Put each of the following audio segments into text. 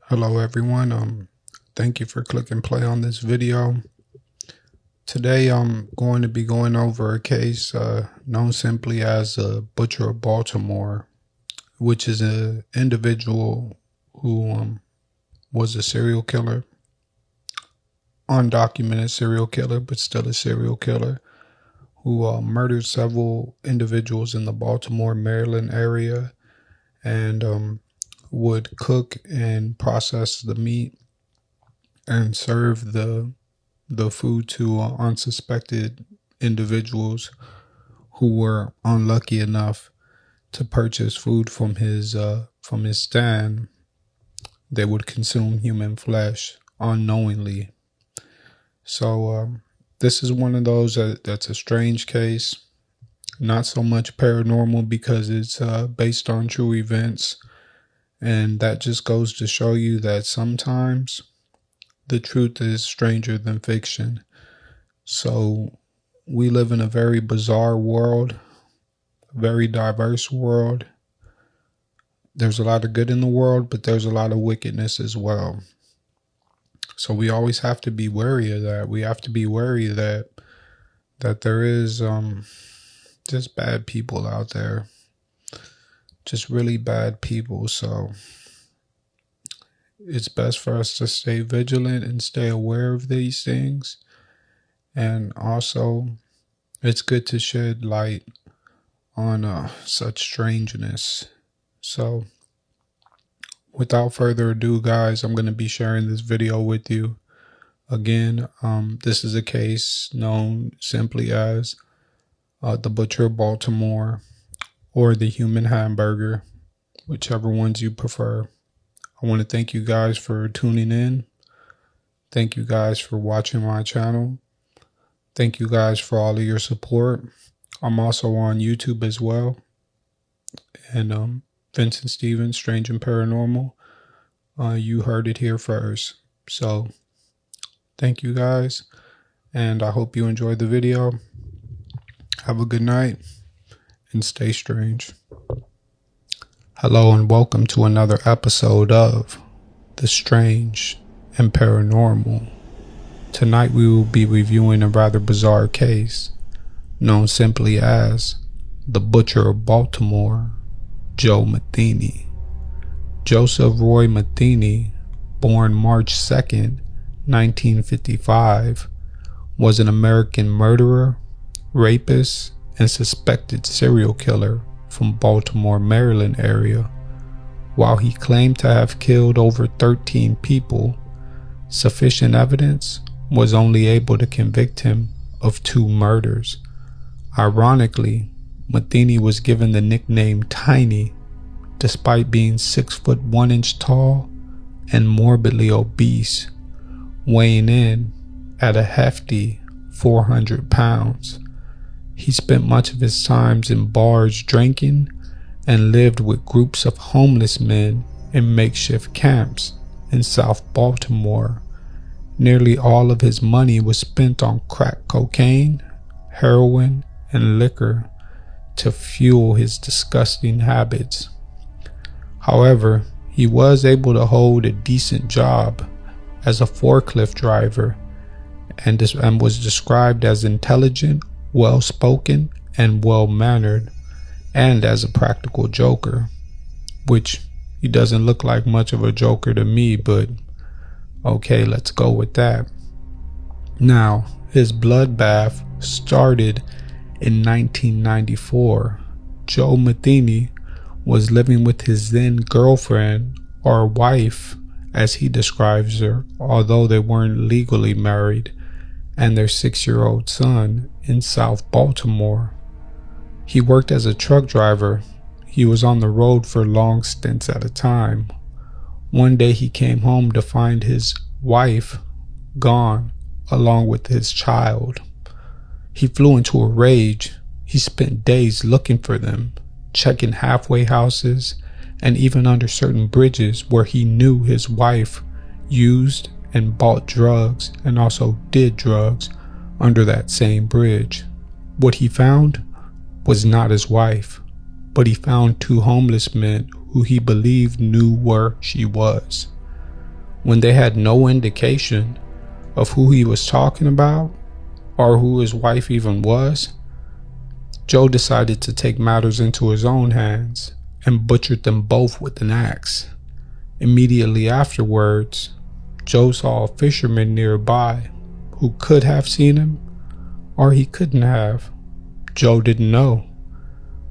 Hello everyone. Thank you for clicking play on this video. Today I'm going to be going over a case known simply as Butcher of Baltimore, which is an individual who was a serial killer, undocumented serial killer, but still a serial killer, who murdered several individuals in the Baltimore, Maryland area, and would cook and process the meat and serve the food to unsuspected individuals who were unlucky enough to purchase food from his stand. They would consume human flesh unknowingly. So this is one of those that's a strange case. Not so much paranormal because it's based on true events, and that just goes to show you that sometimes the truth is stranger than fiction. So we live in a very bizarre world, a very diverse world. There's a lot of good in the world, but there's a lot of wickedness as well. So we always have to be wary of that. We have to be wary that there is just bad people out there, just really bad people. So it's best for us to stay vigilant and stay aware of these things. And also, it's good to shed light on such strangeness. So without further ado, guys, I'm going to be sharing this video with you. Again, this is a case known simply as the Butcher of Baltimore, or the Human Hamburger, whichever ones you prefer. I want to thank you guys for tuning in. Thank you guys for watching my channel. Thank you guys for all of your support. I'm also on YouTube as well. And Vincent Stevens, Strange and Paranormal. You heard it here first. So thank you guys. And I hope you enjoyed the video. Have a good night and stay strange. Hello and welcome to another episode of The Strange and Paranormal. Tonight we will be reviewing a rather bizarre case known simply as the Butcher of Baltimore, Joe Matheny. Joseph Roy Matheny, born March 2nd, 1955, was an American murderer, rapist, and suspected serial killer from Baltimore, Maryland area. While he claimed to have killed over 13 people, sufficient evidence was only able to convict him of 2 murders. Ironically, Matheny was given the nickname Tiny despite being 6 foot 1 inch tall and morbidly obese, weighing in at a hefty 400 pounds. He spent much of his times in bars drinking and lived with groups of homeless men in makeshift camps in South Baltimore. Nearly all of his money was spent on crack cocaine, heroin, and liquor to fuel his disgusting habits. However, he was able to hold a decent job as a forklift driver and was described as intelligent, well-spoken, and well-mannered, and as a practical joker, which he doesn't look like much of a joker to me, but okay, let's go with that. Now, his bloodbath started in 1994. Joe Matheny was living with his then girlfriend, or wife as he describes her, although they weren't legally married, and their 6-year-old son in South Baltimore. He worked as a truck driver. He was on the road for long stints at a time. One day he came home to find his wife gone along with his child. He flew into a rage. He spent days looking for them, checking halfway houses and even under certain bridges where he knew his wife used and bought drugs and also did drugs under that same bridge. What he found was not his wife, but he found 2 homeless men who he believed knew where she was. When they had no indication of who he was talking about or who his wife even was, Joe decided to take matters into his own hands and butchered them both with an axe. Immediately afterwards, Joe saw a fisherman nearby who could have seen him or he couldn't have. Joe didn't know,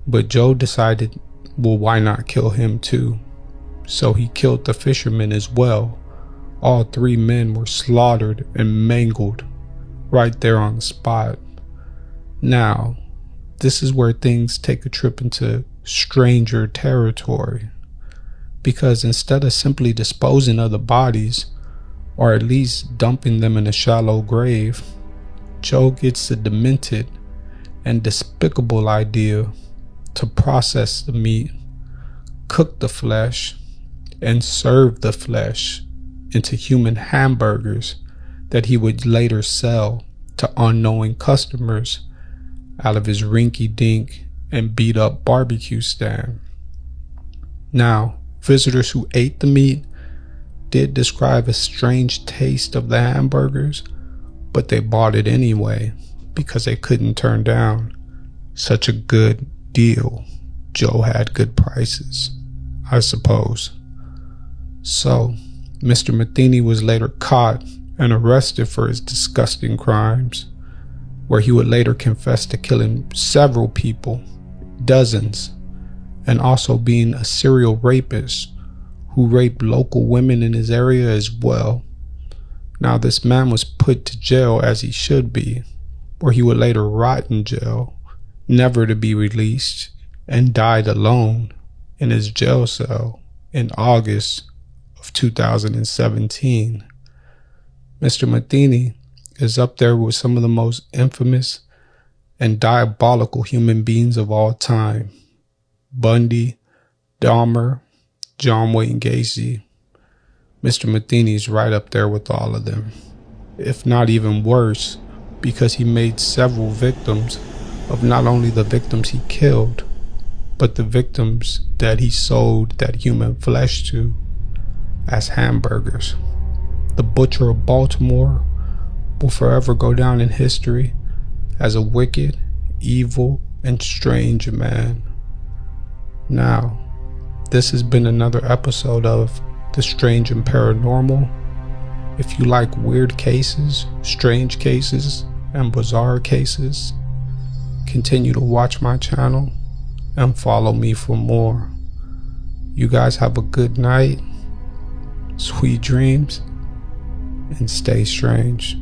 but Joe decided, well, why not kill him too? So he killed the fisherman as well. All three men were slaughtered and mangled right there on the spot. Now, this is where things take a trip into stranger territory, because instead of simply disposing of the bodies, or at least dumping them in a shallow grave, Joe gets the demented and despicable idea to process the meat, cook the flesh, and serve the flesh into human hamburgers that he would later sell to unknowing customers out of his rinky-dink and beat-up barbecue stand. Now, visitors who ate the meat did describe a strange taste of the hamburgers, but they bought it anyway because they couldn't turn down such a good deal. Joe had good prices, I suppose. So, Mr. Matheny was later caught and arrested for his disgusting crimes, where he would later confess to killing several people, dozens, and also being a serial rapist who raped local women in his area as well. Now, this man was put to jail as he should be, where he would later rot in jail, never to be released, and died alone in his jail cell in August of 2017. Mr. Matheny is up there with some of the most infamous and diabolical human beings of all time. Bundy, Dahmer, John Wayne Gacy. Mr. Matheny's right up there with all of them, if not even worse, because he made several victims of not only the victims he killed, but the victims that he sold that human flesh to as hamburgers. The Butcher of Baltimore will forever go down in history as a wicked, evil, and strange man. Now, this has been another episode of The Strange and Paranormal. If you like weird cases, strange cases, and bizarre cases, continue to watch my channel and follow me for more. You guys have a good night, sweet dreams, and stay strange.